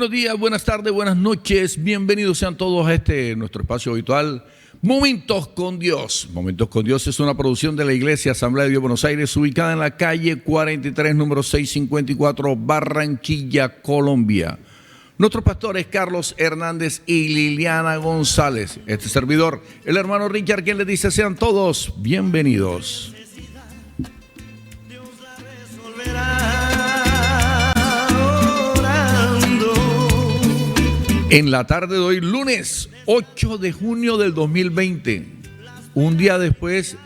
buenos días, buenas tardes, buenas noches. Bienvenidos sean todos a nuestro espacio habitual, Momentos con Dios. Momentos con Dios es una producción de la Iglesia Asamblea de Dios Buenos Aires, ubicada en la calle 43, número 654, Barranquilla, Colombia. Nuestros pastores Carlos Hernández y Liliana González. Este servidor, el hermano Richard, quien les dice sean todos bienvenidos. En la tarde de hoy, lunes 8 de junio del 2020, un día después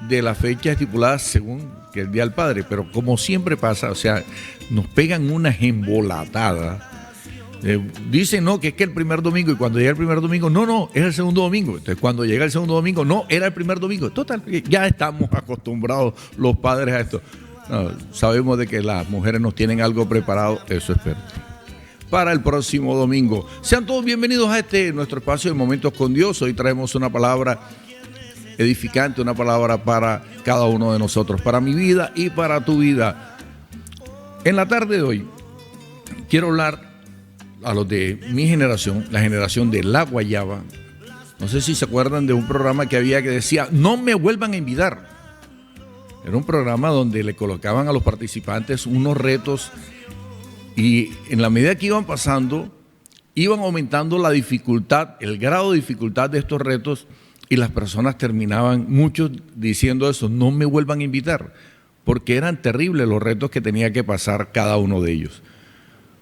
de la fecha estipulada según que el Día del Padre, pero como siempre pasa, o sea, nos pegan unas embolatadas. Dicen, no, que es que el primer domingo, y cuando llega el primer domingo, no, es el segundo domingo. Entonces, cuando llega el segundo domingo, no, era el primer domingo. Total, ya estamos acostumbrados los padres a esto. No, sabemos de que las mujeres nos tienen algo preparado, eso espero, para el próximo domingo. Sean todos bienvenidos a nuestro espacio de Momentos con Dios. Hoy traemos una palabra edificante, una palabra para cada uno de nosotros, para mi vida y para tu vida. En la tarde de hoy quiero hablar a los de mi generación, la generación de La Guayaba. No sé si se acuerdan de un programa que había que decía, no me vuelvan a invitar. Era un programa donde le colocaban a los participantes unos retos y en la medida que iban pasando, iban aumentando la dificultad, el grado de dificultad de estos retos, y las personas terminaban, muchos diciendo eso, no me vuelvan a invitar, porque eran terribles los retos que tenía que pasar cada uno de ellos.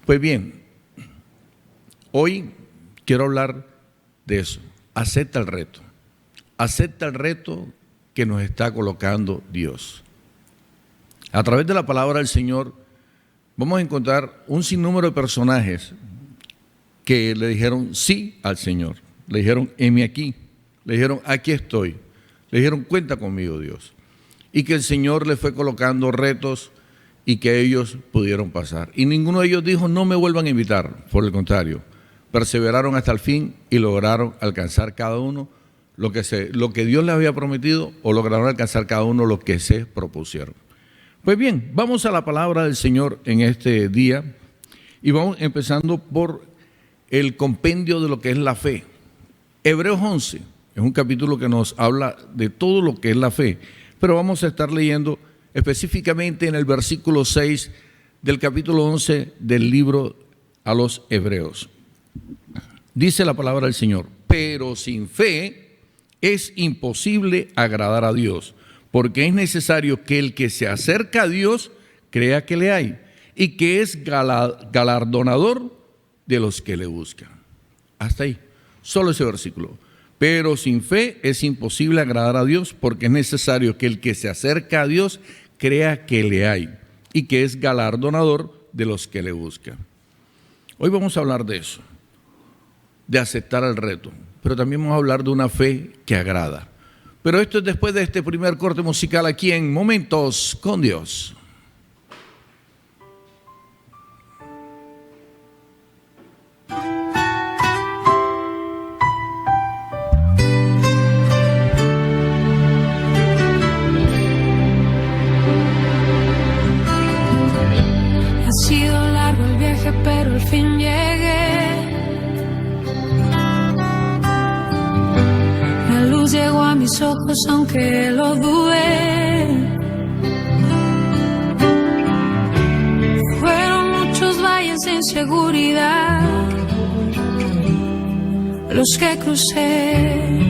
Pues bien, hoy quiero hablar de eso. Acepta el reto. Acepta el reto que nos está colocando Dios. A través de la palabra del Señor, vamos a encontrar un sinnúmero de personajes que le dijeron sí al Señor. Le dijeron, heme aquí. Le dijeron, aquí estoy. Le dijeron, cuenta conmigo, Dios. Y que el Señor les fue colocando retos y que ellos pudieron pasar. Y ninguno de ellos dijo, no me vuelvan a invitar. Por el contrario, perseveraron hasta el fin y lograron alcanzar cada uno lo que Dios les había prometido, o lograron alcanzar cada uno lo que se propusieron. Pues bien, vamos a la palabra del Señor en este día y vamos empezando por el compendio de lo que es la fe. Hebreos 11 es un capítulo que nos habla de todo lo que es la fe, pero vamos a estar leyendo específicamente en el versículo 6 del capítulo 11 del libro a los Hebreos. Dice la palabra del Señor, pero sin fe es imposible agradar a Dios, porque es necesario que el que se acerca a Dios crea que le hay y que es galardonador de los que le buscan. Hasta ahí, solo ese versículo. Pero sin fe es imposible agradar a Dios, porque es necesario que el que se acerca a Dios crea que le hay y que es galardonador de los que le buscan. Hoy vamos a hablar de eso, de aceptar el reto, pero también vamos a hablar de una fe que agrada. Pero esto es después de este primer corte musical aquí en Momentos con Dios. Ha sido largo el viaje, pero al fin llegué. Llegó a mis ojos aunque lo dudé. Fueron muchos valles de inseguridad los que crucé.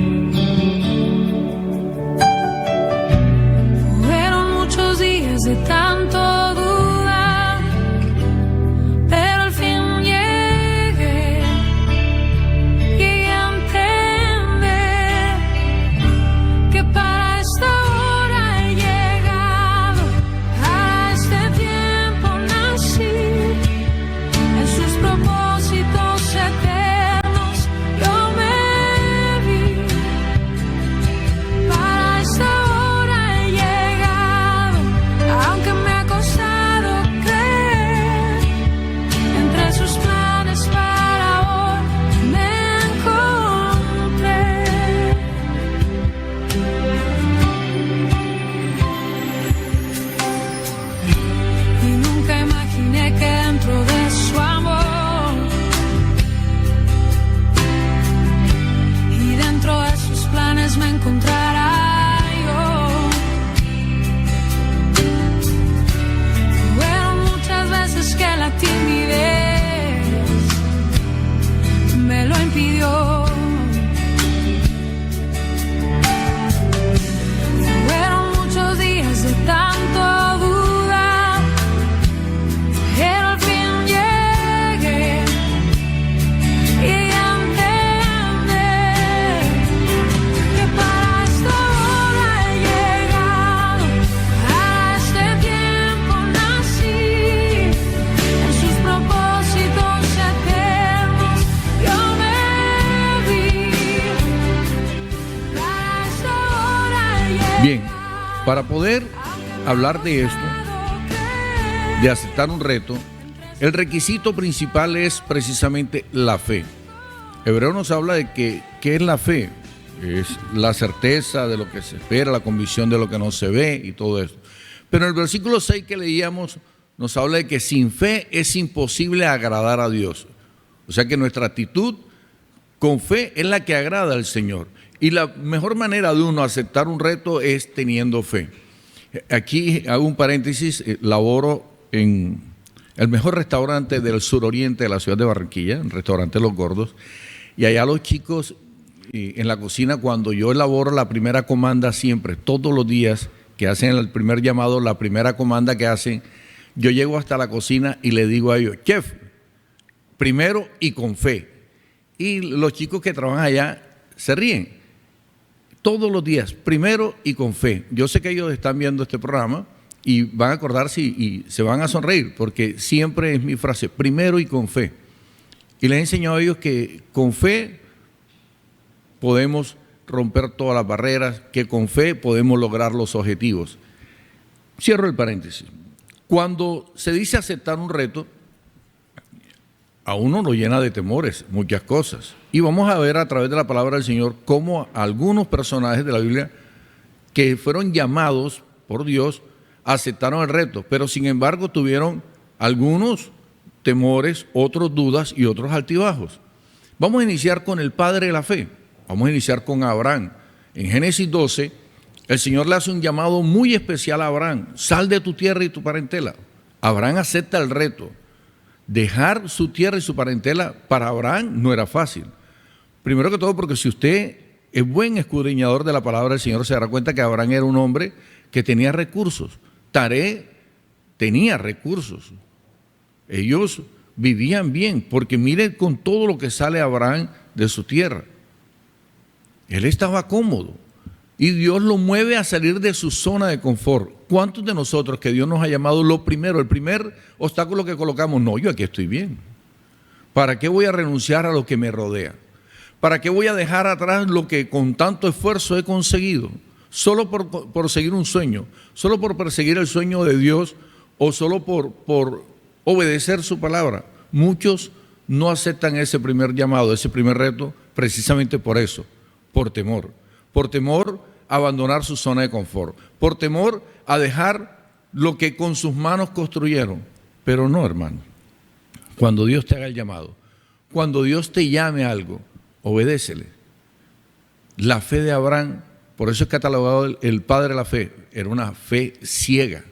Fueron muchos días de tanto dudar, pero al fin llegué a entender que para esta hora he llegado, a este tiempo nací, en sus propósitos eternos yo me vi. Para esta hora he llegado, aunque me ha costado. Para poder hablar de esto, de aceptar un reto, el requisito principal es precisamente la fe. Hebreo nos habla de que ¿qué es la fe? Es la certeza de lo que se espera, la convicción de lo que no se ve y todo eso. Pero en el versículo 6 que leíamos nos habla de que sin fe es imposible agradar a Dios. O sea que nuestra actitud con fe es la que agrada al Señor. Y la mejor manera de uno aceptar un reto es teniendo fe. Aquí hago un paréntesis, laboro en el mejor restaurante del suroriente de la ciudad de Barranquilla, el restaurante Los Gordos, y allá los chicos en la cocina, cuando yo elaboro la primera comanda siempre, todos los días que hacen el primer llamado, la primera comanda que hacen, yo llego hasta la cocina y le digo a ellos, chef, primero y con fe. Y los chicos que trabajan allá se ríen. Todos los días, primero y con fe. Yo sé que ellos están viendo este programa y van a acordarse y se van a sonreír, porque siempre es mi frase, primero y con fe. Y les he enseñado a ellos que con fe podemos romper todas las barreras, que con fe podemos lograr los objetivos. Cierro el paréntesis. Cuando se dice aceptar un reto, a uno lo llena de temores, muchas cosas. Y vamos a ver a través de la palabra del Señor cómo algunos personajes de la Biblia que fueron llamados por Dios aceptaron el reto, pero sin embargo tuvieron algunos temores, otros dudas y otros altibajos. Vamos a iniciar con el padre de la fe, vamos a iniciar con Abraham. En Génesis 12, el Señor le hace un llamado muy especial a Abraham, sal de tu tierra y tu parentela. Abraham acepta el reto. Dejar su tierra y su parentela para Abraham no era fácil. Primero que todo porque si usted es buen escudriñador de la palabra del Señor, se dará cuenta que Abraham era un hombre que tenía recursos. Taré tenía recursos. Ellos vivían bien, porque miren con todo lo que sale Abraham de su tierra. Él estaba cómodo y Dios lo mueve a salir de su zona de confort. ¿Cuántos de nosotros que Dios nos ha llamado lo primero, el primer obstáculo que colocamos? No, yo aquí estoy bien. ¿Para qué voy a renunciar a lo que me rodea? ¿Para qué voy a dejar atrás lo que con tanto esfuerzo he conseguido? Solo por seguir un sueño, solo por perseguir el sueño de Dios o solo por obedecer su palabra. Muchos no aceptan ese primer llamado, ese primer reto, precisamente por eso, por temor a abandonar su zona de confort, por temor a dejar lo que con sus manos construyeron. Pero no, hermano, cuando Dios te haga el llamado, cuando Dios te llame a algo, obedécele. La fe de Abraham, por eso es catalogado el padre de la fe, era una fe ciega,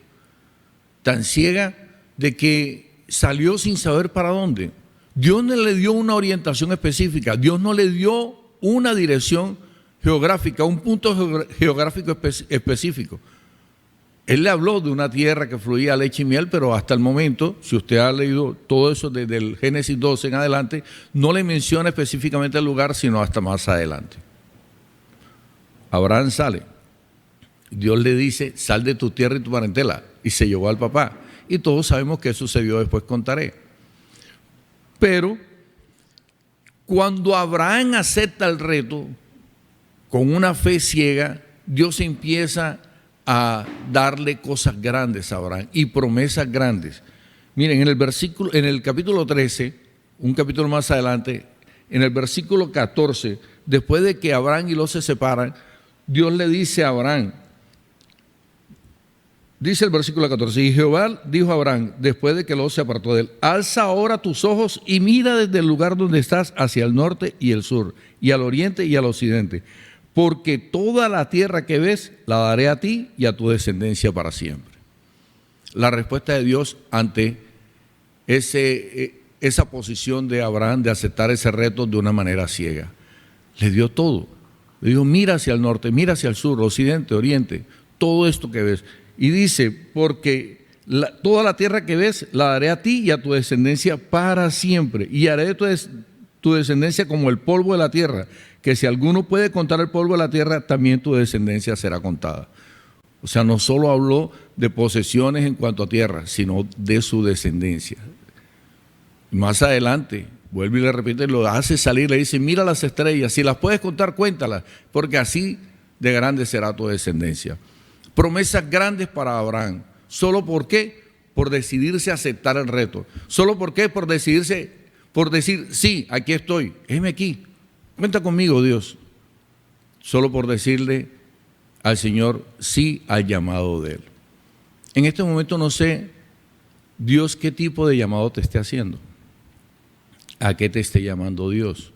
tan ciega de que salió sin saber para dónde. Dios no le dio una orientación específica, Dios no le dio una dirección geográfica, un punto geográfico específico. Él le habló de una tierra que fluía leche y miel, pero hasta el momento, si usted ha leído todo eso desde el Génesis 12 en adelante, no le menciona específicamente el lugar, sino hasta más adelante. Abraham sale, Dios le dice, sal de tu tierra y tu parentela, y se llevó al papá. Y todos sabemos qué sucedió después con Taré. Pero cuando Abraham acepta el reto, con una fe ciega, Dios empieza a darle cosas grandes a Abraham y promesas grandes. Miren, en el capítulo 13, un capítulo más adelante, en el versículo 14, después de que Abraham y Lot se separan, Dios le dice a Abraham, dice el versículo 14, y Jehová dijo a Abraham, después de que Lot se apartó de él, alza ahora tus ojos y mira desde el lugar donde estás hacia el norte y el sur, y al oriente y al occidente, porque toda la tierra que ves la daré a ti y a tu descendencia para siempre. La respuesta de Dios ante esa posición de Abraham de aceptar ese reto de una manera ciega. Le dio todo. Le dijo, mira hacia el norte, mira hacia el sur, occidente, oriente, todo esto que ves. Y dice, porque toda la tierra que ves la daré a ti y a tu descendencia para siempre. Y haré de tu descendencia como el polvo de la tierra, que si alguno puede contar el polvo de la tierra, también tu descendencia será contada. O sea, no solo habló de posesiones en cuanto a tierra, sino de su descendencia. Más adelante, vuelve y le repite, lo hace salir, le dice, mira las estrellas, si las puedes contar, cuéntalas, porque así de grande será tu descendencia. Promesas grandes para Abraham. ¿Solo por qué? Por decidirse a aceptar el reto. ¿Solo por qué? Por decir, sí, aquí estoy, heme aquí, cuenta conmigo, Dios. Solo por decirle al Señor sí al llamado de Él. En este momento no sé, Dios, qué tipo de llamado te esté haciendo, a qué te esté llamando Dios.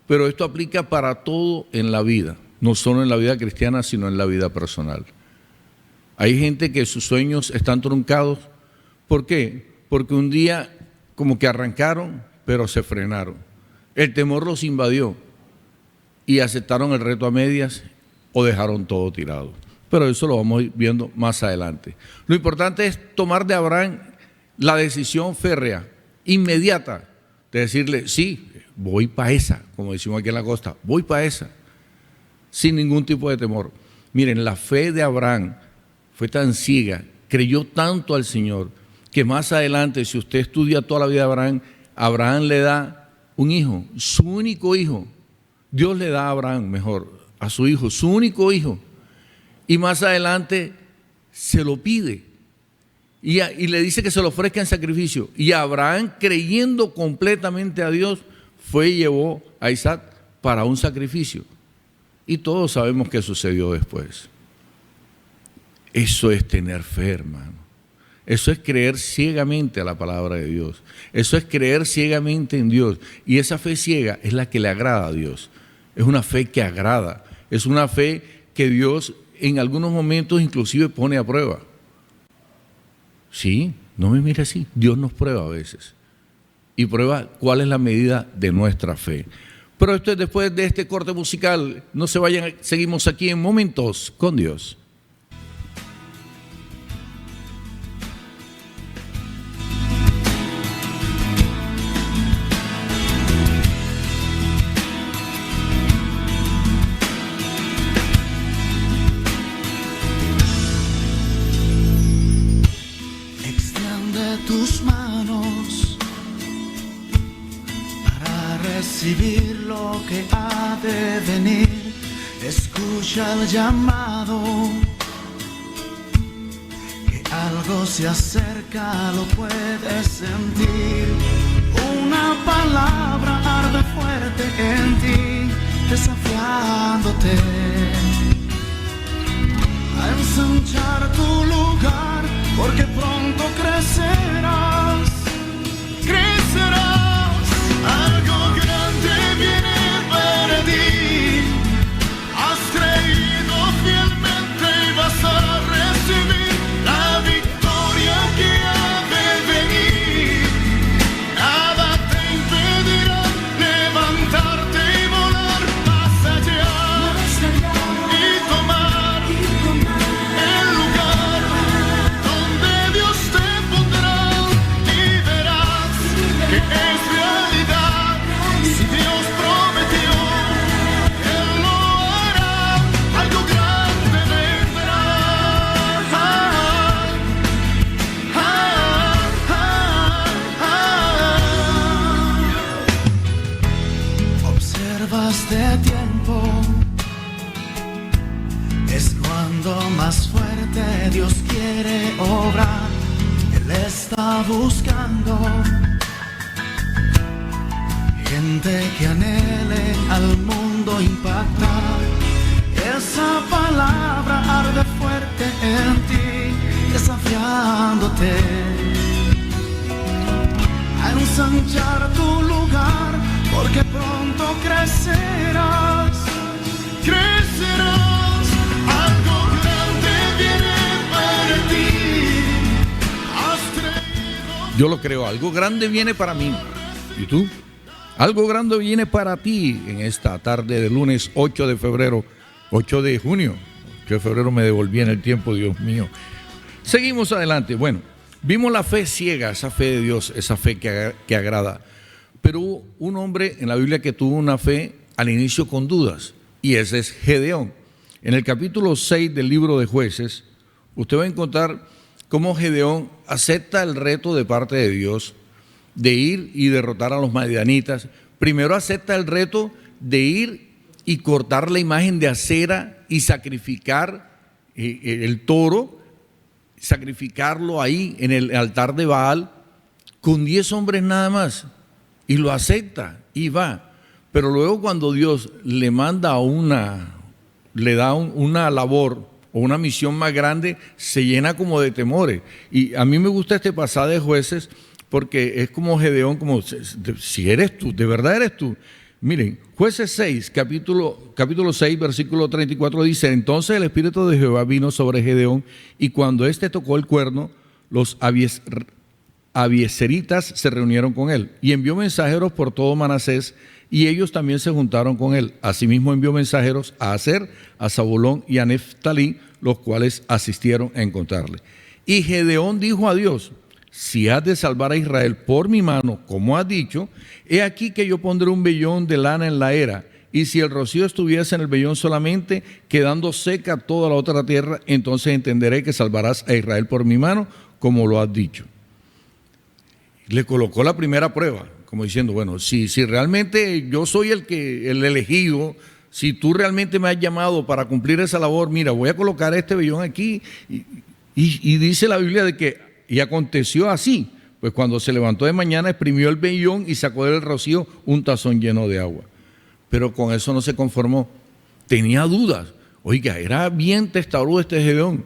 Pero esto aplica para todo en la vida, no solo en la vida cristiana, sino en la vida personal. Hay gente que sus sueños están truncados. ¿Por qué? Porque un día como que arrancaron, pero se frenaron. El temor los invadió y aceptaron el reto a medias o dejaron todo tirado. Pero eso lo vamos a ir viendo más adelante. Lo importante es tomar de Abraham la decisión férrea, inmediata, de decirle, sí, voy para esa, como decimos aquí en la costa, voy para esa, sin ningún tipo de temor. Miren, la fe de Abraham fue tan ciega, creyó tanto al Señor, que más adelante, si usted estudia toda la vida de Abraham, Abraham le da un hijo, su único hijo. Dios le da a Abraham, mejor, a su hijo, su único hijo. Y más adelante se lo pide. Y le dice que se lo ofrezca en sacrificio. Y Abraham, creyendo completamente a Dios, fue y llevó a Isaac para un sacrificio. Y todos sabemos qué sucedió después. Eso es tener fe, hermano. Eso es creer ciegamente a la palabra de Dios. Eso es creer ciegamente en Dios. Y esa fe ciega es la que le agrada a Dios. Es una fe que agrada. Es una fe que Dios en algunos momentos inclusive pone a prueba. Sí, no me mire así. Dios nos prueba a veces. Y prueba cuál es la medida de nuestra fe. Pero esto es después de este corte musical. No se vayan, seguimos aquí en Momentos con Dios. Tus manos para recibir lo que ha de venir. Escucha el llamado, que algo se acerca, lo puedes sentir. Una palabra arde fuerte en ti, desafiándote a ensanchar tu lugar, porque pronto crecerás, crecerás. Algo grande viene para ti. Has creído fielmente y vas a recibir la victoria que ha de venir. Nada te impedirá levantarte y volar más allá y tomar el lugar donde Dios te pondrá, y verás que es realidad. Si Dios prometió, Él lo hará. Algo grande vendrá. Observas de tiempo, es cuando más fuerte Dios quiere obrar. Él está buscando gente que anhele al mundo impactar. Esa palabra arde fuerte en ti, desafiándote a ensanchar tu lugar, porque pronto crecerás, crecerás. Algo grande viene para ti. Has creído. Yo lo creo, algo grande viene para mí. ¿Y tú? Algo grande viene para ti en esta tarde de lunes 8 de febrero, 8 de junio. 8 de febrero me devolví en el tiempo, Dios mío. Seguimos adelante. Bueno, vimos la fe ciega, esa fe de Dios, esa fe que agrada. Pero hubo un hombre en la Biblia que tuvo una fe al inicio con dudas, y ese es Gedeón. En el capítulo 6 del libro de Jueces, usted va a encontrar cómo Gedeón acepta el reto de parte de Dios de ir y derrotar a los madianitas. Primero acepta el reto de ir y cortar la imagen de acera y sacrificar el toro, sacrificarlo ahí en el altar de Baal con 10 hombres nada más, y lo acepta y va. Pero luego cuando Dios le manda le da una labor o una misión más grande, se llena como de temores. Y a mí me gusta este pasaje de Jueces porque es como Gedeón, como si eres tú, de verdad eres tú. Miren, Jueces 6, capítulo 6, versículo 34 dice: entonces el Espíritu de Jehová vino sobre Gedeón, y cuando éste tocó el cuerno, los abiezeritas se reunieron con él, y envió mensajeros por todo Manasés, y ellos también se juntaron con él. Asimismo envió mensajeros a Aser, a Zabulón y a Neftalí, los cuales asistieron a encontrarle. Y Gedeón dijo a Dios: si has de salvar a Israel por mi mano, como has dicho, he aquí que yo pondré un vellón de lana en la era, y si el rocío estuviese en el vellón solamente, quedando seca toda la otra tierra, entonces entenderé que salvarás a Israel por mi mano, como lo has dicho. Le colocó la primera prueba, como diciendo, bueno, si realmente yo soy el elegido, si tú realmente me has llamado para cumplir esa labor, mira, voy a colocar este vellón aquí. Y dice la Biblia de que, y aconteció así, pues cuando se levantó de mañana, exprimió el vellón y sacó del rocío un tazón lleno de agua. Pero con eso no se conformó, tenía dudas. Oiga, era bien testarudo este Gedeón,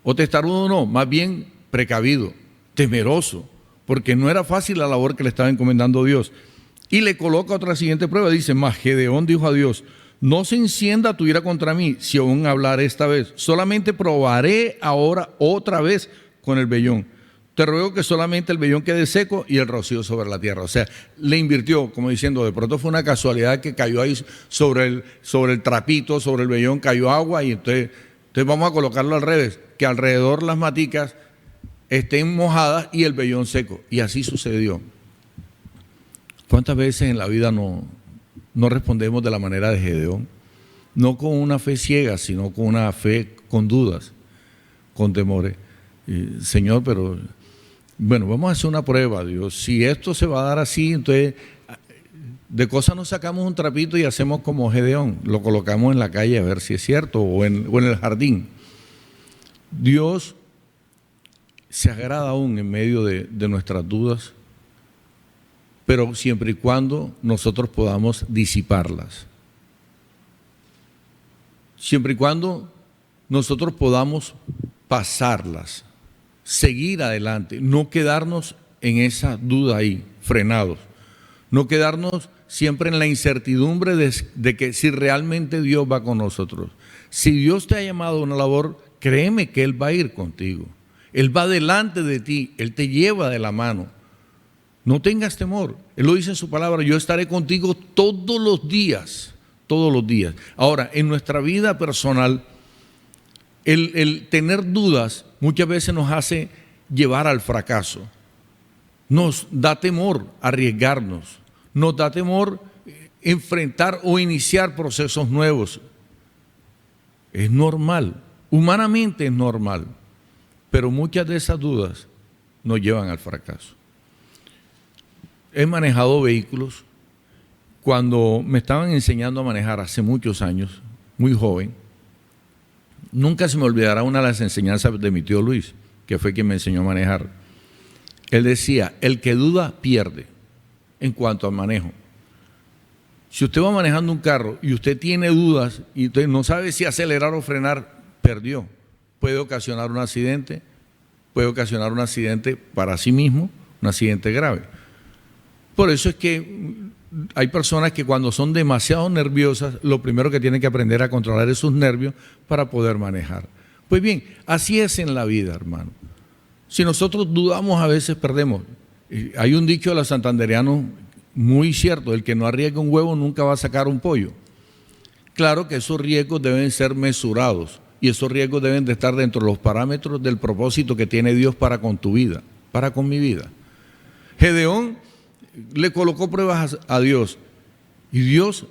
o testarudo no, más bien precavido, temeroso, porque no era fácil la labor que le estaba encomendando Dios. Y le coloca otra siguiente prueba, dice: mas Gedeón dijo a Dios: no se encienda tu ira contra mí, si aún hablaré esta vez, solamente probaré ahora otra vez con el vellón. Te ruego que solamente el vellón quede seco y el rocío sobre la tierra. O sea, le invirtió, como diciendo, de pronto fue una casualidad que cayó ahí sobre el trapito, sobre el vellón, cayó agua, y entonces vamos a colocarlo al revés, que alrededor las maticas estén mojadas y el vellón seco. Y así sucedió. ¿Cuántas veces en la vida no respondemos de la manera de Gedeón? No con una fe ciega, sino con una fe con dudas, con temores. Señor, pero bueno, vamos a hacer una prueba, Dios. Si esto se va a dar así, entonces de cosas nos sacamos un trapito y hacemos como Gedeón, lo colocamos en la calle a ver si es cierto, o en el jardín. Dios se agrada aún en medio de nuestras dudas, pero siempre y cuando nosotros podamos disiparlas. Siempre y cuando nosotros podamos pasarlas, seguir adelante, no quedarnos en esa duda ahí, frenados, no quedarnos siempre en la incertidumbre de que si realmente Dios va con nosotros. Si Dios te ha llamado a una labor, créeme que Él va a ir contigo. Él va delante de ti, Él te lleva de la mano. No tengas temor. Él lo dice en su palabra: yo estaré contigo todos los días, todos los días. Ahora, en nuestra vida personal, el tener dudas muchas veces nos hace llevar al fracaso. Nos da temor arriesgarnos, nos da temor enfrentar o iniciar procesos nuevos. Es normal, humanamente es normal, pero muchas de esas dudas nos llevan al fracaso. He manejado vehículos. Cuando me estaban enseñando a manejar hace muchos años, muy joven, nunca se me olvidará una de las enseñanzas de mi tío Luis, que fue quien me enseñó a manejar. Él decía: el que duda pierde en cuanto al manejo. Si usted va manejando un carro y usted tiene dudas y usted no sabe si acelerar o frenar, perdió. Puede ocasionar un accidente para sí mismo, un accidente grave. Por eso es que hay personas que cuando son demasiado nerviosas, lo primero que tienen que aprender a controlar es sus nervios para poder manejar. Pues bien, así es en la vida, hermano. Si nosotros dudamos, a veces perdemos. Hay un dicho de los santandereanos muy cierto: el que no arriesga un huevo nunca va a sacar un pollo. Claro que esos riesgos deben ser mesurados, y esos riesgos deben de estar dentro de los parámetros del propósito que tiene Dios para con tu vida, para con mi vida. Gedeón le colocó pruebas a Dios, y Dios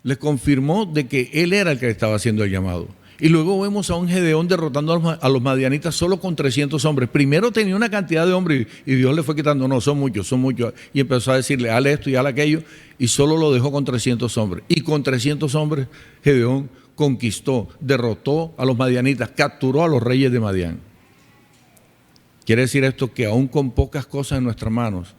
le confirmó de que él era el que estaba haciendo el llamado. Y luego vemos a un Gedeón derrotando a los madianitas solo con 300 hombres. Primero tenía una cantidad de hombres y Dios le fue quitando: no, son muchos. Y empezó a decirle: hale esto y hale aquello, y solo lo dejó con 300 hombres. Y con 300 hombres Gedeón conquistó, derrotó a los madianitas, capturó a los reyes de Madián. Quiere decir esto que aún con pocas cosas en nuestras manos,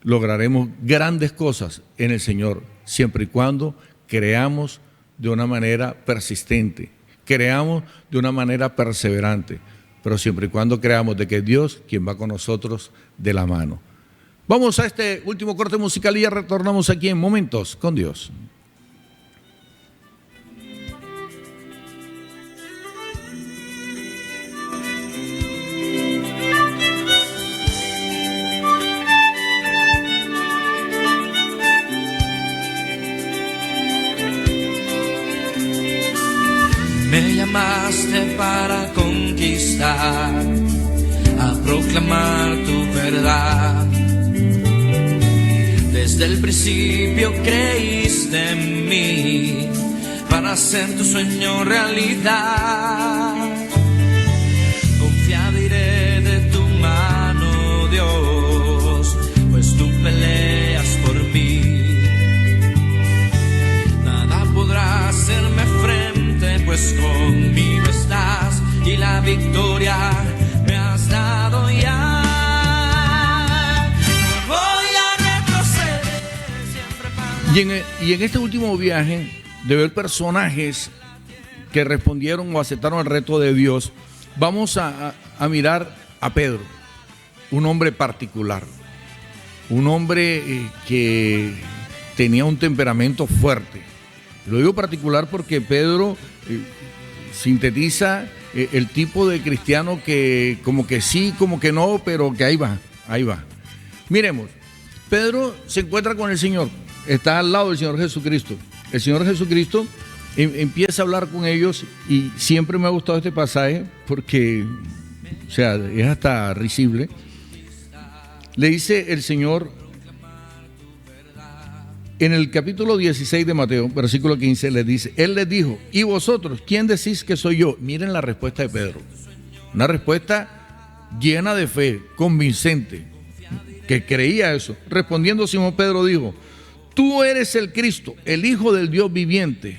lograremos grandes cosas en el Señor, siempre y cuando creamos de una manera persistente, creamos de una manera perseverante, pero siempre y cuando creamos de que es Dios quien va con nosotros de la mano. Vamos a este último corte musical y ya retornamos aquí en Momentos con Dios. Me llamaste para conquistar, a proclamar tu verdad. Desde el principio creíste en mí, para hacer tu sueño realidad. Confiado iré de tu mano, Dios, pues tú peleas por mí. Nada podrá hacerme frente, pues conmigo estás y la victoria me has dado ya. No voy a retroceder siempre para... Y en este último viaje de ver personajes que respondieron o aceptaron el reto de Dios, vamos a mirar a Pedro, un hombre particular, un hombre que tenía un temperamento fuerte. Lo digo particular porque Pedro sintetiza el tipo de cristiano que como que sí, como que no, pero que ahí va. Miremos, Pedro se encuentra con el Señor, está al lado del Señor Jesucristo. El Señor Jesucristo empieza a hablar con ellos y siempre me ha gustado este pasaje porque, o sea, es hasta risible. Le dice el Señor en el capítulo 16 de Mateo, versículo 15, le dice, Él les dijo, ¿y vosotros quién decís que soy yo? Miren la respuesta de Pedro, una respuesta llena de fe, convincente, que creía eso. Respondiendo Simón Pedro dijo, tú eres el Cristo, el Hijo del Dios viviente.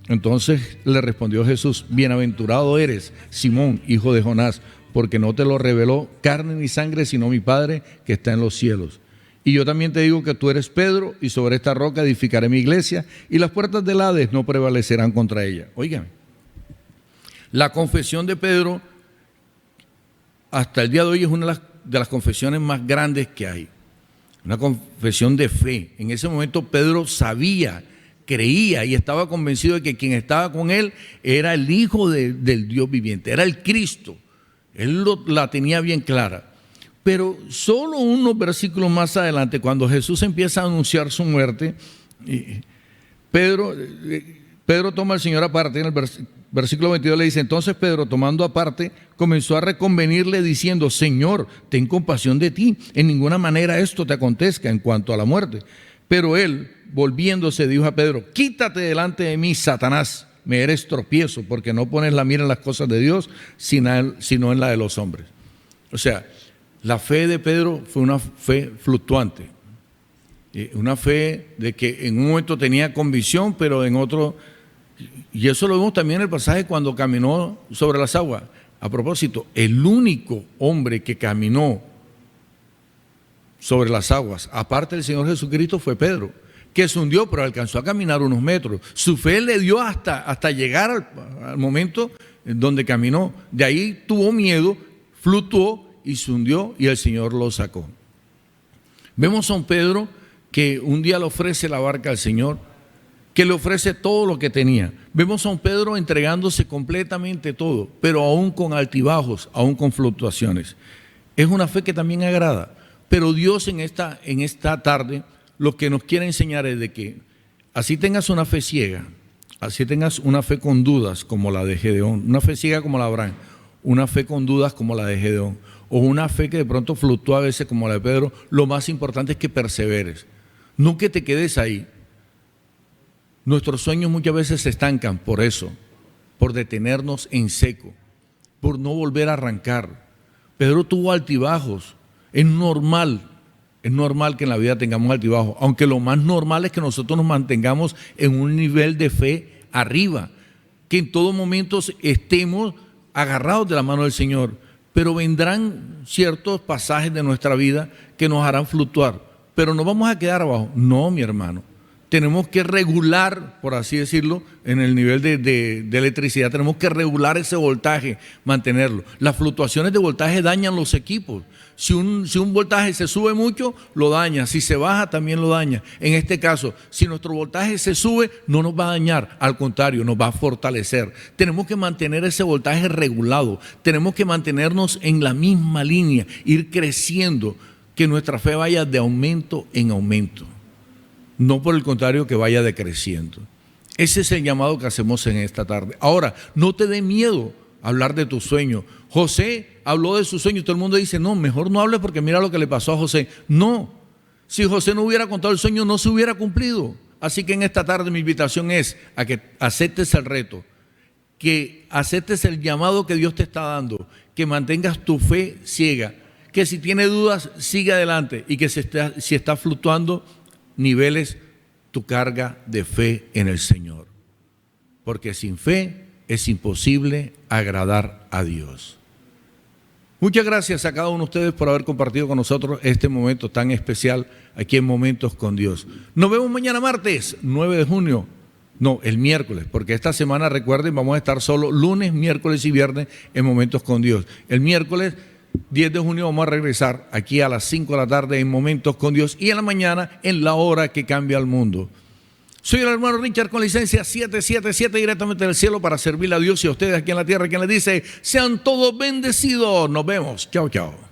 Entonces le respondió Jesús, bienaventurado eres, Simón, hijo de Jonás, porque no te lo reveló carne ni sangre, sino mi Padre que está en los cielos. Y yo también te digo que tú eres Pedro, y sobre esta roca edificaré mi iglesia, y las puertas del Hades no prevalecerán contra ella. Oigan, la confesión de Pedro hasta el día de hoy es una de las confesiones más grandes que hay. Una confesión de fe. En ese momento Pedro sabía, creía y estaba convencido de que quien estaba con él era el Hijo del Dios viviente, era el Cristo. Él la tenía bien clara. Pero solo unos versículos más adelante, cuando Jesús empieza a anunciar su muerte, Pedro toma al Señor aparte. En el versículo 22 le dice, entonces Pedro, tomando aparte, comenzó a reconvenirle diciendo, Señor, ten compasión de ti, en ninguna manera esto te acontezca en cuanto a la muerte. Pero él, volviéndose, dijo a Pedro, quítate delante de mí, Satanás, me eres tropiezo, porque no pones la mira en las cosas de Dios, sino en la de los hombres. O sea, la fe de Pedro fue una fe fluctuante, una fe de que en un momento tenía convicción, pero en otro, y eso lo vemos también en el pasaje cuando caminó sobre las aguas. A propósito, el único hombre que caminó sobre las aguas, aparte del Señor Jesucristo, fue Pedro, que se hundió, pero alcanzó a caminar unos metros. Su fe le dio hasta llegar al momento en donde caminó. De ahí tuvo miedo, fluctuó, y se hundió y el Señor lo sacó. Vemos a un Pedro que un día le ofrece la barca al Señor, que le ofrece todo lo que tenía. Vemos a un Pedro entregándose completamente todo, pero aún con altibajos, aún con fluctuaciones. Es una fe que también agrada, pero Dios en esta tarde lo que nos quiere enseñar es de que así tengas una fe ciega, así tengas una fe con dudas como la de Gedeón, una fe ciega como la de Abraham, una fe con dudas como la de Gedeón, o una fe que de pronto fluctúa a veces como la de Pedro, lo más importante es que perseveres, no que te quedes ahí. Nuestros sueños muchas veces se estancan por eso, por detenernos en seco, por no volver a arrancar. Pedro tuvo altibajos, es normal que en la vida tengamos altibajos, aunque lo más normal es que nosotros nos mantengamos en un nivel de fe arriba, que en todo momento estemos agarrados de la mano del Señor, pero vendrán ciertos pasajes de nuestra vida que nos harán fluctuar, pero no vamos a quedar abajo. No, mi hermano. Tenemos que regular, por así decirlo, en el nivel de electricidad, tenemos que regular ese voltaje, mantenerlo. Las fluctuaciones de voltaje dañan los equipos. Si un voltaje se sube mucho, lo daña. Si se baja, también lo daña. En este caso, si nuestro voltaje se sube, no nos va a dañar. Al contrario, nos va a fortalecer. Tenemos que mantener ese voltaje regulado. Tenemos que mantenernos en la misma línea, ir creciendo, que nuestra fe vaya de aumento en aumento. No por el contrario que vaya decreciendo. Ese es el llamado que hacemos en esta tarde. Ahora, no te dé miedo hablar de tu sueño. José habló de su sueño y todo el mundo dice, no, mejor no hable porque mira lo que le pasó a José. No, si José no hubiera contado el sueño no se hubiera cumplido. Así que en esta tarde mi invitación es a que aceptes el reto, que aceptes el llamado que Dios te está dando, que mantengas tu fe ciega, que si tiene dudas sigue adelante y que si está fluctuando, niveles tu carga de fe en el Señor, porque sin fe es imposible agradar a Dios. Muchas gracias a cada uno de ustedes por haber compartido con nosotros este momento tan especial aquí en Momentos con Dios. Nos vemos mañana martes 9 de junio, no, el miércoles, porque esta semana, recuerden, vamos a estar solo lunes, miércoles y viernes en Momentos con Dios. El miércoles 10 de junio vamos a regresar aquí a las 5 de la tarde en Momentos con Dios y en la mañana en la hora que cambia el mundo. Soy el hermano Richard con licencia 777 directamente del cielo para servirle a Dios y a ustedes aquí en la tierra, quien les dice, sean todos bendecidos. Nos vemos. Chao, chao.